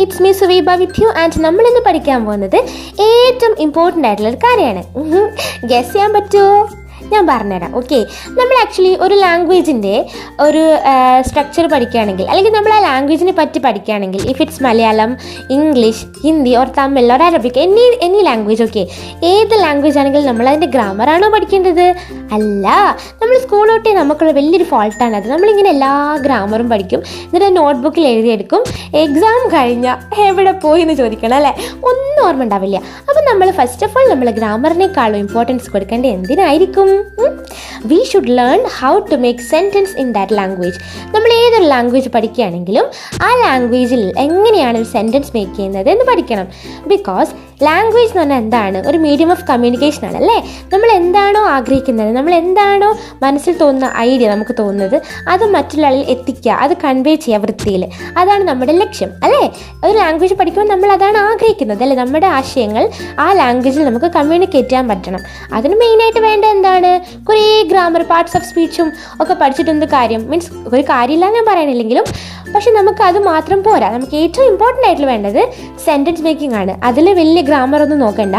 it's me Suvaiba with you and നമ്മൾ ഇന്ന് പഠിക്കാൻ പോകുന്നത് ഏറ്റവും ഇമ്പോർട്ടൻ്റ് ആയിട്ടുള്ള ഒരു കാര്യമാണ്. ഗസ് ചെയ്യാൻ പറ്റുമോ? ഞാൻ പറഞ്ഞുതരാം. ഓക്കെ, നമ്മൾ ആക്ച്വലി ഒരു ലാംഗ്വേജിൻ്റെ ഒരു സ്ട്രക്ചർ പഠിക്കുകയാണെങ്കിൽ, അല്ലെങ്കിൽ നമ്മൾ ആ ലാംഗ്വേജിനെ പറ്റി പഠിക്കുകയാണെങ്കിൽ, if it's Malayalam, English, Hindi or Tamil or Arabic, any language, okay, ഏത് ലാംഗ്വേജ് ആണെങ്കിലും നമ്മൾ അതിൻ്റെ ഗ്രാമറാണോ പഠിക്കേണ്ടത്? അല്ല. നമ്മൾ സ്കൂൾ തൊട്ടേ നമുക്കുള്ള വലിയൊരു ഫോൾട്ടാണ് അത്. നമ്മളിങ്ങനെ എല്ലാ ഗ്രാമറും പഠിക്കും, എന്നിട്ട് നോട്ട്ബുക്കിൽ എഴുതിയെടുക്കും. എക്സാം കഴിഞ്ഞാൽ എവിടെ പോയി എന്ന് ചോദിക്കണം അല്ലേ? ഒന്നും ഓർമ്മ ഉണ്ടാവില്ല. അപ്പം നമ്മൾ ഫസ്റ്റ് ഓഫ് ഓൾ നമ്മൾ ഗ്രാമറിനേക്കാളും ഇമ്പോർട്ടൻസ് കൊടുക്കേണ്ടത് എന്തിനായിരിക്കും? We should learn how to make sentence in that language. നമ്മൾ ഏതൊരു ലാംഗ്വേജ് പഠിക്കുകയാണെങ്കിലും ആ ലാംഗ്വേജിൽ എങ്ങനെയാണ് ഒരു സെൻറ്റൻസ് മേക്ക് ചെയ്യുന്നത് എന്ന് പഠിക്കണം. ബിക്കോസ് ലാംഗ്വേജ് എന്ന് പറഞ്ഞാൽ എന്താണ്? ഒരു മീഡിയം ഓഫ് കമ്മ്യൂണിക്കേഷൻ ആണ് അല്ലേ? നമ്മൾ എന്താണോ ആഗ്രഹിക്കുന്നത്, നമ്മൾ എന്താണോ മനസ്സിൽ തോന്നുന്ന ഐഡിയ നമുക്ക് തോന്നുന്നത്, അത് മറ്റുള്ള ആളിൽ എത്തിക്കുക, അത് കൺവേ ചെയ്യുക വൃത്തിയിൽ. അതാണ് നമ്മുടെ ലക്ഷ്യം അല്ലേ? ഒരു ലാംഗ്വേജ് പഠിക്കുമ്പോൾ നമ്മൾ അതാണ് ആഗ്രഹിക്കുന്നത് അല്ലേ? നമ്മുടെ ആശയങ്ങൾ ആ ലാംഗ്വേജിൽ നമുക്ക് കമ്മ്യൂണിക്കേറ്റ് ചെയ്യാൻ പറ്റണം. അതിന് മെയിനായിട്ട് വേണ്ട എന്താണ്? കുറേ ഗ്രാമർ, പാർട്സ് ഓഫ് സ്പീച്ചും ഒക്കെ പഠിച്ചിട്ടെന്ത് കാര്യം? മീൻസ് ഒരു കാര്യമില്ല ഞാൻ പറയണില്ലെങ്കിലും, പക്ഷെ നമുക്ക് അത് മാത്രം പോരാ. നമുക്ക് ഏറ്റവും ഇമ്പോർട്ടൻ്റ് ആയിട്ട് വേണ്ടത് സെൻറ്റൻസ് മേക്കിംഗ് ആണ്. അതിൽ വലിയ ഗ്രാമർ ഒന്നും നോക്കണ്ട,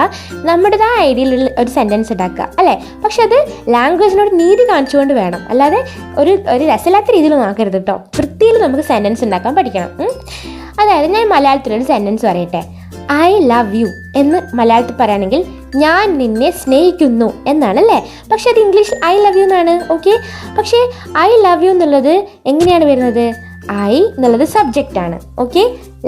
നമ്മുടേതായ ഐഡിയയിലുള്ള ഒരു സെൻറ്റൻസ് ഉണ്ടാക്കുക അല്ലേ? പക്ഷെ അത് ലാംഗ്വേജിനോട് നീതി കാണിച്ചുകൊണ്ട് വേണം, അല്ലാതെ ഒരു രസമില്ലാത്ത രീതിയിൽ നോക്കരുത് കേട്ടോ. വൃത്തിയിൽ നമുക്ക് സെൻറ്റൻസ് ഉണ്ടാക്കാൻ പഠിക്കണം. അതായത് ഞാൻ മലയാളത്തിലൊരു സെൻറ്റൻസ് പറയട്ടെ. ഐ ലവ് യു എന്ന് മലയാളത്തിൽ പറയുകയാണെങ്കിൽ ഞാൻ നിന്നെ സ്നേഹിക്കുന്നു എന്നാണല്ലേ? പക്ഷെ അത് ഇംഗ്ലീഷിൽ ഐ ലവ് യു എന്നാണ്. ഓക്കെ, പക്ഷേ ഐ ലവ് യു എന്നുള്ളത് എങ്ങനെയാണ് വരുന്നത്? ഐ എന്നുള്ളത് സബ്ജക്റ്റ് ആണ്. ഓക്കെ,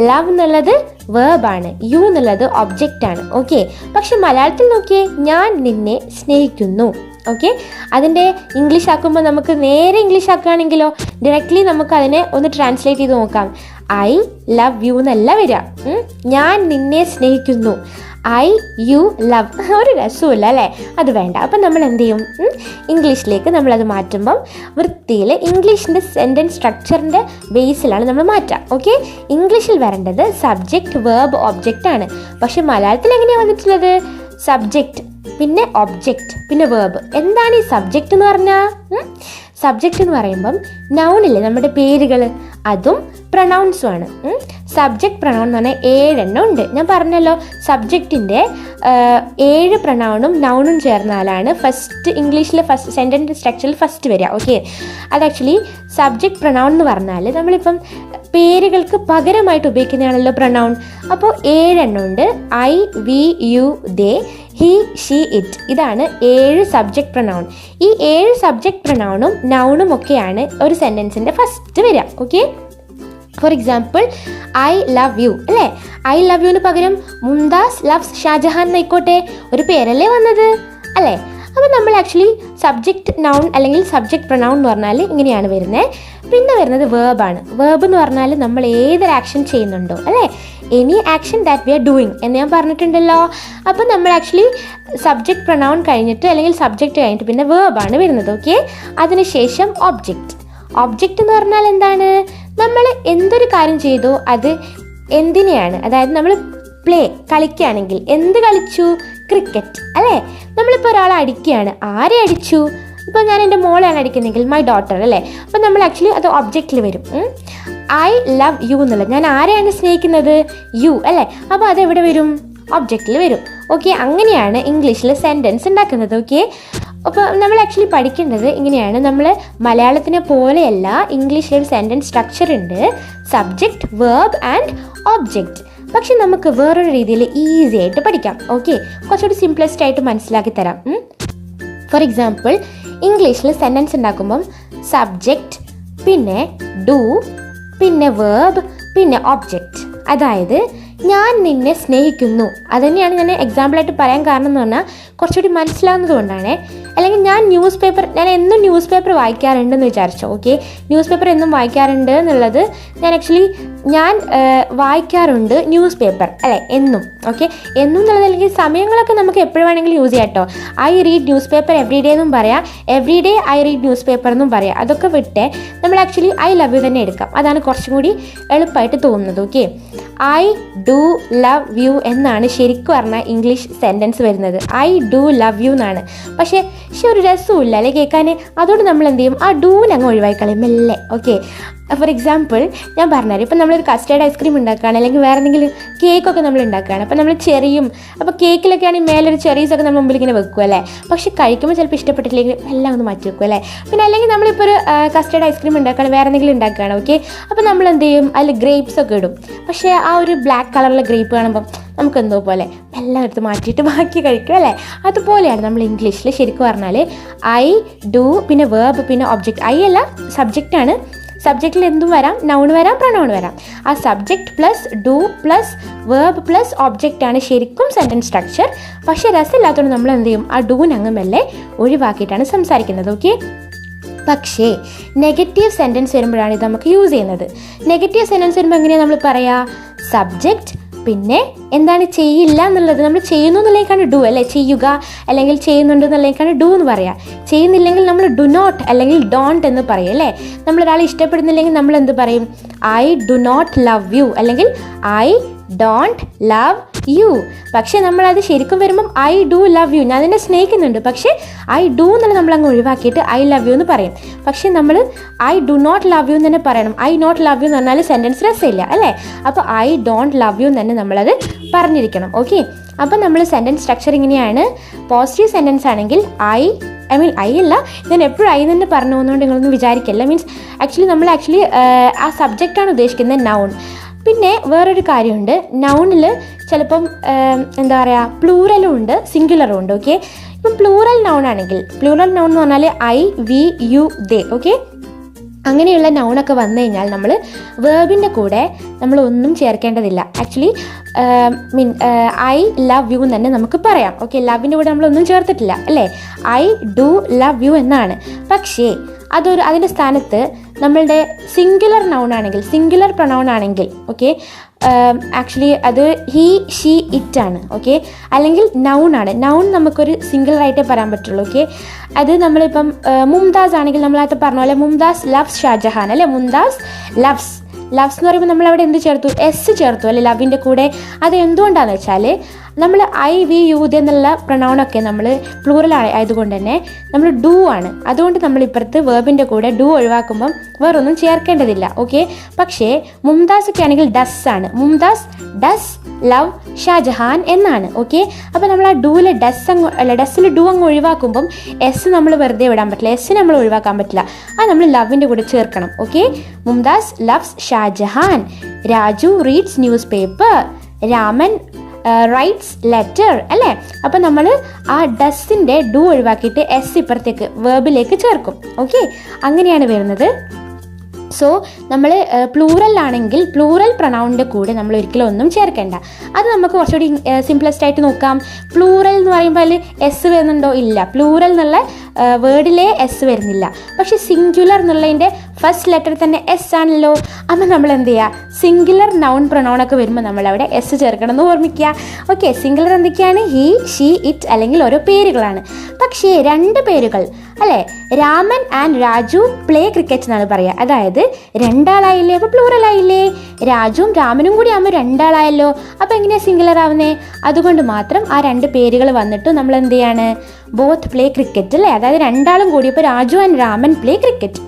ലവ് എന്നുള്ളത് വേർബാണ്, യു എന്നുള്ളത് ഒബ്ജക്റ്റ് ആണ്. ഓക്കെ, പക്ഷെ മലയാളത്തിൽ നോക്കിയേ, ഞാൻ നിന്നെ സ്നേഹിക്കുന്നു. ഓക്കെ, അതിൻ്റെ ഇംഗ്ലീഷ് ആക്കുമ്പോൾ നമുക്ക് നേരെ ഇംഗ്ലീഷ് ആക്കുകയാണെങ്കിലോ ഡയറക്റ്റ്ലി നമുക്ക് അതിനെ ഒന്ന് ട്രാൻസ്ലേറ്റ് ചെയ്ത് നോക്കാം. ഐ ലവ് യു എന്നല്ല വരിക, ഞാൻ നിന്നെ സ്നേഹിക്കുന്നു. ഐ യു ലവ്, ഒരു രസമില്ല അല്ലേ? അത് വേണ്ട. അപ്പം നമ്മൾ എന്ത് ചെയ്യും? ഇംഗ്ലീഷിലേക്ക് നമ്മളത് മാറ്റുമ്പം വൃത്തിയിൽ ഇംഗ്ലീഷിൻ്റെ സെൻറ്റൻസ് സ്ട്രക്ചറിൻ്റെ ബേസിലാണ് നമ്മൾ മാറ്റുക. ഓക്കെ, ഇംഗ്ലീഷിൽ വരേണ്ടത് സബ്ജക്റ്റ്, വേർബ്, ഒബ്ജക്റ്റ് ആണ്. പക്ഷെ മലയാളത്തിൽ എങ്ങനെയാണ് വന്നിട്ടുള്ളത്? സബ്ജക്റ്റ്, പിന്നെ ഒബ്ജക്റ്റ്, പിന്നെ വേർബ്. എന്താണ് ഈ സബ്ജക്റ്റ് എന്ന് പറഞ്ഞാൽ? സബ്ജക്റ്റ് എന്ന് പറയുമ്പം നൗണില്ലേ, നമ്മുടെ പേരുകൾ, അതും പ്രൊനൗൺസും ആണ്. സബ്ജക്റ്റ് പ്രൊനൗൺ എന്ന് പറഞ്ഞാൽ 7 എണ്ണം ഉണ്ട്. ഞാൻ പറഞ്ഞല്ലോ, സബ്ജക്റ്റിൻ്റെ 7 പ്രൊനൗണും നൗണും ചേർന്നാലാണ് ഫസ്റ്റ് ഇംഗ്ലീഷിലെ ഫസ്റ്റ് സെൻറ്റൻസ് സ്ട്രക്ചറിൽ ഫസ്റ്റ് വരിക. ഓക്കെ, അത് ആക്ച്വലി സബ്ജക്റ്റ് പ്രൊനൗൺ എന്ന് പറഞ്ഞാൽ നമ്മളിപ്പം പേരുകൾക്ക് പകരമായിട്ട് ഉപയോഗിക്കുന്നതാണല്ലോ പ്രൊനൗൺ. അപ്പോൾ 7 എണ്ണം ഉണ്ട്. I, we, you, they, he, she, it. ഇതാണ് 7 സബ്ജക്റ്റ് പ്രൊനൗൺ. ഈ 7 സബ്ജക്റ്റ് പ്രൊനൗണും നൗണും ഒക്കെയാണ് ഒരു സെൻറ്റൻസിൻ്റെ ഫസ്റ്റ് വരിക. Okay, for example I love U അല്ലേ? ഐ ലവ് യുവിന് പകരം മുംതാസ് ലവ്സ് ഷാജഹാൻ എന്നായിക്കോട്ടെ, ഒരു പേരല്ലേ വന്നത് അല്ലേ? അപ്പോൾ നമ്മൾ ആക്ച്വലി സബ്ജക്റ്റ് നൗൺ അല്ലെങ്കിൽ സബ്ജക്റ്റ് പ്രൊനൗൺ എന്ന് പറഞ്ഞാൽ ഇങ്ങനെയാണ് വരുന്നത്. പിന്നെ വരുന്നത് വേർബാണ്. വേർബ് എന്ന് പറഞ്ഞാൽ നമ്മൾ ഏതൊരു ആക്ഷൻ ചെയ്യുന്നുണ്ടോ അല്ലേ? Any action that we are doing എന്ന് ഞാൻ പറഞ്ഞിട്ടുണ്ടല്ലോ. അപ്പോൾ നമ്മൾ ആക്ച്വലി സബ്ജക്റ്റ് പ്രൊനൗൺ കഴിഞ്ഞിട്ട് അല്ലെങ്കിൽ സബ്ജക്റ്റ് കഴിഞ്ഞിട്ട് പിന്നെ വേർബാണ് വരുന്നത്. ഓക്കെ, അതിനുശേഷം ഒബ്ജക്റ്റ്. ഒബ്ജക്റ്റ് എന്ന് പറഞ്ഞാൽ എന്താണ്? നമ്മൾ എന്തൊരു കാര്യം ചെയ്തോ അത് എന്തിനെയാണ്, അതായത് നമ്മൾ കളിക്കുകയാണെങ്കിൽ എന്ത് കളിച്ചു? ക്രിക്കറ്റ് അല്ലേ? നമ്മളിപ്പോൾ ഒരാളെ അടിക്കുകയാണ്, ആരെ അടിച്ചു? ഇപ്പോൾ ഞാൻ എൻ്റെ മോളെയാണ് അടിക്കുന്നതെങ്കിൽ മൈ ഡോട്ടർ അല്ലേ? അപ്പോൾ നമ്മൾ ആക്ച്വലി അത് ഒബ്ജക്റ്റിൽ വരും. ഐ ലവ് യു എന്നുള്ളത് ഞാൻ ആരെയാണ് സ്നേഹിക്കുന്നത്? യു അല്ലേ? അപ്പോൾ അതെവിടെ വരും? ഒബ്ജക്റ്റിൽ വരും. ഓക്കെ, അങ്ങനെയാണ് ഇംഗ്ലീഷിൽ സെൻറ്റൻസ് ഉണ്ടാക്കുന്നത്. ഓക്കെ, അപ്പോൾ നമ്മൾ ആക്ച്വലി പഠിക്കേണ്ടത് ഇങ്ങനെയാണ്. നമ്മൾ മലയാളത്തിനെ പോലെയല്ല, ഇംഗ്ലീഷിലൊരു സെൻറ്റൻസ് സ്ട്രക്ചർ ഉണ്ട്, സബ്ജക്റ്റ്, വേർബ് ആൻഡ് ഒബ്ജക്റ്റ്. പക്ഷെ നമുക്ക് വേറൊരു രീതിയിൽ ഈസി ആയിട്ട് പഠിക്കാം. ഓക്കെ, കുറച്ചുകൂടി സിംപ്ലസ്റ്റ് ആയിട്ട് മനസ്സിലാക്കി തരാം. ഫോർ എക്സാമ്പിൾ ഇംഗ്ലീഷിൽ സെൻറ്റൻസ് ഉണ്ടാക്കുമ്പം സബ്ജക്റ്റ്, പിന്നെ ഡു, പിന്നെ വേർബ്, പിന്നെ ഒബ്ജക്റ്റ്. അതായത് ഞാൻ നിന്നെ സ്നേഹിക്കുന്നു, അതുതന്നെയാണ് ഞാൻ എക്സാമ്പിളായിട്ട് പറയാൻ കാരണം എന്ന് പറഞ്ഞാൽ കുറച്ചുകൂടി മനസ്സിലാവുന്നത് കൊണ്ടാണ്. അല്ലെങ്കിൽ ഞാൻ എന്നും ന്യൂസ് പേപ്പർ വായിക്കാറുണ്ടെന്ന് വിചാരിച്ചോ. ഓക്കെ, ന്യൂസ് പേപ്പർ എന്നും വായിക്കാറുണ്ട് എന്നുള്ളത് ഞാൻ വായിക്കാറുണ്ട് ന്യൂസ് പേപ്പർ അല്ലേ? എന്നും. ഓക്കെ, എന്നും എന്നുള്ളത് അല്ലെങ്കിൽ സമയങ്ങളൊക്കെ നമുക്ക് എപ്പോഴും വേണമെങ്കിലും യൂസ് ചെയ്യാം കേട്ടോ. I read news paper every day എന്നും പറയാം, every day I read news paper എന്നും പറയാം. അതൊക്കെ വിട്ട് നമ്മൾ ആക്ച്വലി ഐ ലവ് യു തന്നെ എടുക്കാം. അതാണ് കുറച്ചും കൂടി എളുപ്പമായിട്ട് തോന്നുന്നത്. Okay, I do love you എന്നാണ് ശരിക്കും പറഞ്ഞാൽ ഇംഗ്ലീഷ് സെൻറ്റൻസ് വരുന്നത്. ഐ ഡു ലവ് യു എന്നാണ്. പക്ഷേ ഒരു രസമില്ല അല്ലേ കേൾക്കാൻ? അതുകൊണ്ട് നമ്മൾ എന്ത് ചെയ്യും? ആ ഡൂവിന് അങ്ങ് ഒഴിവാക്കി കളയും മെല്ലെ. ഓക്കെ, ഫോർ എക്സാമ്പിൾ ഞാൻ പറഞ്ഞുതരാം. ഇപ്പം നമ്മളൊരു കസ്റ്റേർഡ് ഐസ്ക്രീം ഉണ്ടാക്കുകയാണ്, അല്ലെങ്കിൽ വേറെ എന്തെങ്കിലും കേക്കൊക്കെ നമ്മൾ ഉണ്ടാക്കുകയാണ്. അപ്പോൾ നമ്മൾ ചെറിയും, അപ്പോൾ കേക്കിലൊക്കെ ആണെങ്കിൽ മേലൊരു ചെറീസൊക്കെ നമ്മൾ മുമ്പിൽ ഇങ്ങനെ വെക്കും അല്ലേ. പക്ഷേ കഴിക്കുമ്പോൾ ചിലപ്പോൾ ഇഷ്ടപ്പെട്ടില്ലെങ്കിൽ എല്ലാം ഒന്ന് മാറ്റി വെക്കും അല്ലേ. പിന്നെ അല്ലെങ്കിൽ നമ്മളിപ്പോൾ ഒരു കസ്റ്റേർഡ് ഐസ്ക്രീം ഉണ്ടാക്കുകയാണ്, വേറെ എന്തെങ്കിലും ഉണ്ടാക്കുകയാണ്, ഓക്കെ. അപ്പോൾ നമ്മൾ എന്ത് ചെയ്യും, അതിൽ ഗ്രേപ്സ് ഒക്കെ ഇടും. പക്ഷേ ആ ഒരു ബ്ലാക്ക് കളറിലെ ഗ്രേപ്പ് കാണുമ്പം നമുക്ക് എന്തോ പോലെ എല്ലാം എടുത്ത് മാറ്റിയിട്ട് ബാക്കി കഴിക്കും അല്ലേ. അതുപോലെയാണ് നമ്മൾ ഇംഗ്ലീഷിൽ ശരിക്കും പറഞ്ഞാൽ ഐ ഡു പിന്നെ വേർബ് പിന്നെ ഒബ്ജക്റ്റ്. ഐ അല്ല, സബ്ജക്റ്റാണ്. സബ്ജക്റ്റിൽ എന്തും വരാം, നൗൺ വരാം, പ്രൊനൗൺ വരാം. ആ subject plus do plus verb plus ഒബ്ജക്റ്റാണ് ശരിക്കും സെൻറ്റൻസ് സ്ട്രക്ചർ. പക്ഷേ രസമില്ലാത്തതുകൊണ്ട് നമ്മൾ എന്ത് ചെയ്യും, ആ ഡൂനങ്ങ് മെല്ലെ ഒഴിവാക്കിയിട്ടാണ് സംസാരിക്കുന്നത്, ഓക്കെ. പക്ഷേ നെഗറ്റീവ് സെൻറ്റൻസ് വരുമ്പോഴാണ് ഇത് നമുക്ക് യൂസ് ചെയ്യുന്നത്. നെഗറ്റീവ് സെൻറ്റൻസ് വരുമ്പോൾ എങ്ങനെയാണ് നമ്മൾ പറയുക, സബ്ജക്റ്റ് പിന്നെ എന്താണ് ചെയ്യില്ല എന്നുള്ളത്, നമ്മൾ ചെയ്യുന്നു എന്നുള്ളതിലേക്കാണ് ഡു അല്ലേ, ചെയ്യുക അല്ലെങ്കിൽ ചെയ്യുന്നുണ്ട് എന്നുള്ളതിലേക്കാണ് ഡു എന്ന് പറയുക. ചെയ്യുന്നില്ലെങ്കിൽ നമ്മൾ ഡു നോട്ട് അല്ലെങ്കിൽ ഡോണ്ട് എന്ന് പറയും അല്ലേ. നമ്മളൊരാളെ ഇഷ്ടപ്പെടുന്നില്ലെങ്കിൽ നമ്മൾ എന്ത് പറയും, I do not love you അല്ലെങ്കിൽ ഐ ഡോണ്ട് ലവ് യു. പക്ഷേ നമ്മളത് ശരിക്കും വരുമ്പം ഐ ഡു ലവ് യു, ഞാൻ അതിനെ സ്നേഹിക്കുന്നുണ്ട്, പക്ഷേ ഐ ഡു എന്നുള്ളത് നമ്മളങ്ങ് ഒഴിവാക്കിയിട്ട് ഐ ലവ് യു എന്ന് പറയും. പക്ഷേ നമ്മൾ I do not love you എന്ന് തന്നെ പറയണം. ഐ നോട്ട് ലവ് യു എന്ന് പറഞ്ഞാൽ സെൻറ്റൻസ് രസമില്ല അല്ലേ. അപ്പോൾ ഐ ഡോണ്ട് ലവ് യു എന്ന് തന്നെ നമ്മളത് പറഞ്ഞിരിക്കണം, ഓക്കെ. അപ്പോൾ നമ്മൾ സെൻറ്റൻസ് സ്ട്രക്ചർ ഇങ്ങനെയാണ്. പോസിറ്റീവ് സെൻറ്റൻസ് ആണെങ്കിൽ ഐ മീൻ ഐ അല്ല, ഞാൻ എപ്പോഴും ഐ തന്നെ പറഞ്ഞു പോകുന്നതുകൊണ്ട് നിങ്ങളൊന്നും വിചാരിക്കില്ല. മീൻസ് നമ്മൾ ആ സബ്ജക്റ്റാണ് ഉദ്ദേശിക്കുന്നത്, നൗൺ. പിന്നെ വേറൊരു കാര്യമുണ്ട്, നൗണിൽ ചിലപ്പം എന്താ പറയുക, പ്ലൂറലും ഉണ്ട് സിംഗുലറും ഉണ്ട്, ഓക്കെ. ഇപ്പം പ്ലൂറൽ നൗൺ ആണെങ്കിൽ, പ്ലൂറൽ നൗൺ എന്ന് പറഞ്ഞാൽ I we you they, okay. അങ്ങനെയുള്ള നൗണൊക്കെ വന്നു കഴിഞ്ഞാൽ നമ്മൾ വേർബിൻ്റെ കൂടെ നമ്മൾ ഒന്നും ചേർക്കേണ്ടതില്ല. ആക്ച്വലി ഐ ലവ് യു എന്ന് തന്നെ നമുക്ക് പറയാം, ഓക്കെ. ലവിൻ്റെ കൂടെ നമ്മളൊന്നും ചേർത്തിട്ടില്ല അല്ലേ. ഐ ഡു ലവ് യു എന്നാണ്. പക്ഷേ അതിൻ്റെ സ്ഥാനത്ത് നമ്മളുടെ സിംഗുലർ നൗൺ ആണെങ്കിൽ, സിംഗുലർ പ്രൊനൗൺ ആണെങ്കിൽ, ഓക്കെ, ആക്ച്വലി അത് ഹീ ഷീ ഇറ്റ് ആണ്, ഓക്കെ. അല്ലെങ്കിൽ നൗൺ ആണ്. നൗൺ നമുക്കൊരു സിംഗിളറായിട്ടേ പറയാൻ പറ്റുള്ളൂ, ഓക്കെ. അത് നമ്മളിപ്പം മുംതാസ് ആണെങ്കിൽ നമ്മളായിട്ട് പറഞ്ഞ പോലെ മുംതാസ് ലവ്സ് ഷാജഹാൻ അല്ലേ. മുംതാസ് ലവ്സ് എന്ന് പറയുമ്പോൾ നമ്മളവിടെ എന്ത് ചേർത്തു, എസ് ചേർത്തു അല്ലെ ലവിൻ്റെ കൂടെ. അത് എന്തുകൊണ്ടാണെന്ന് വെച്ചാൽ നമ്മൾ ഐ വി യു ദേ എന്നുള്ള പ്രൊനൗണൊക്കെ നമ്മൾ പ്ലൂറൽ ആയതുകൊണ്ട് തന്നെ നമ്മൾ ഡു ആണ്. അതുകൊണ്ട് നമ്മൾ ഇപ്പുറത്ത് വേർബിൻ്റെ കൂടെ ഡു ഒഴിവാക്കുമ്പം വേറൊന്നും ചേർക്കേണ്ടതില്ല, ഓക്കെ. പക്ഷേ മുംതാസ് ഒക്കെ ആണെങ്കിൽ ഡസ് ആണ്. മുംതാസ് ഡസ് ലവ് ഷാജഹാൻ എന്നാണ്, ഓക്കെ. അപ്പോൾ നമ്മൾ ആ ഡൂവിലെ ഡസ്സിൽ ഡു അങ്ങ് ഒഴിവാക്കുമ്പം എസ് നമ്മൾ വെറുതെ വിടാൻ പറ്റില്ല, എസ് നമ്മൾ ഒഴിവാക്കാൻ പറ്റില്ല. അത് നമ്മൾ ലവിൻ്റെ കൂടെ ചേർക്കണം, okay. Mumtaz loves Shahjahan, Raju reads newspaper, Raman writes letter അല്ലേ. അപ്പോൾ നമ്മൾ ആ ഡസ്സിൻ്റെ ഡു ഒഴിവാക്കിയിട്ട് എസ് ഇപ്പുറത്തേക്ക് വേർബിലേക്ക് ചേർക്കും, ഓക്കെ. അങ്ങനെയാണ് വരുന്നത്. സോ നമ്മൾ പ്ലൂറലാണെങ്കിൽ പ്ലൂറൽ പ്രൊനൗണിൻ്റെ കൂടെ നമ്മൾ ഒരിക്കലും ഒന്നും ചേർക്കേണ്ട. അത് നമുക്ക് കുറച്ചുകൂടി സിംപ്ലസ്റ്റ് ആയിട്ട് നോക്കാം. പ്ലൂറൽ എന്ന് പറയുമ്പോൾ അതിൽ എസ് വരുന്നുണ്ടോ, ഇല്ല. പ്ലൂറൽ എന്നുള്ള വേർഡിലെ എസ് വരുന്നില്ല. പക്ഷേ സിംഗുലർ എന്നുള്ളതിൻ്റെ ഫസ്റ്റ് ലെറ്റർ തന്നെ എസ് ആണല്ലോ. അപ്പം നമ്മൾ എന്ത് ചെയ്യുക, സിംഗുലർ നൗൺ പ്രൊനൗണൊക്കെ വരുമ്പോൾ നമ്മളവിടെ എസ് ചേർക്കണം എന്ന് ഓർമ്മിക്കുക, ഓക്കെ. സിംഗുലർ എന്തൊക്കെയാണ്, ഹീ ഷീ ഇറ്റ് അല്ലെങ്കിൽ ഓരോ പേരുകളാണ്. പക്ഷേ രണ്ട് പേരുകൾ അല്ലേ, Raman and Raju play cricket എന്നാണ് പറയുക. അതായത് രണ്ടാളായില്ലേ, അപ്പോൾ പ്ലൂറലായില്ലേ. രാജുവും രാമനും കൂടി ആകുമ്പോൾ രണ്ടാളായല്ലോ. അപ്പോൾ എങ്ങനെയാണ് സിംഗുലർ ആവുന്നത്? അതുകൊണ്ട് മാത്രം ആ രണ്ട് പേരുകൾ വന്നിട്ട് നമ്മൾ എന്ത് ചെയ്യാണ്, ബോത്ത് പ്ലേ ക്രിക്കറ്റ് അല്ലേ. അതായത് രണ്ടാളും കൂടി ഇപ്പോൾ Raju and Raman play cricket.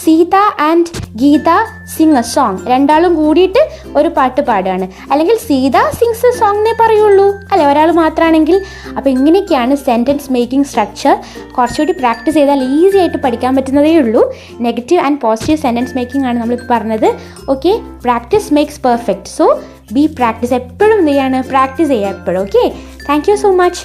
Sita and Gita sing a song, രണ്ടാളും കൂടിയിട്ട് ഒരു പാട്ട് പാടുകയാണ്. അല്ലെങ്കിൽ സീത സിംഗ്സ് എ സോങ് എന്നേ പറയുള്ളൂ അല്ലേ, ഒരാൾ മാത്രമാണെങ്കിൽ. അപ്പോൾ ഇങ്ങനെയൊക്കെയാണ് സെൻറ്റൻസ് മേക്കിംഗ് സ്ട്രക്ചർ. കുറച്ചുകൂടി പ്രാക്ടീസ് ചെയ്താൽ ഈസി ആയിട്ട് പഠിക്കാൻ പറ്റുന്നതേ ഉള്ളൂ. Negative and positive sentence making ആണ് നമ്മളിപ്പോൾ പറഞ്ഞത്, okay. Practice makes perfect. So B practice, എപ്പോഴും എന്ത് ചെയ്യാണ്, പ്രാക്ടീസ് ചെയ്യുക എപ്പോഴും, okay. Thank you so much.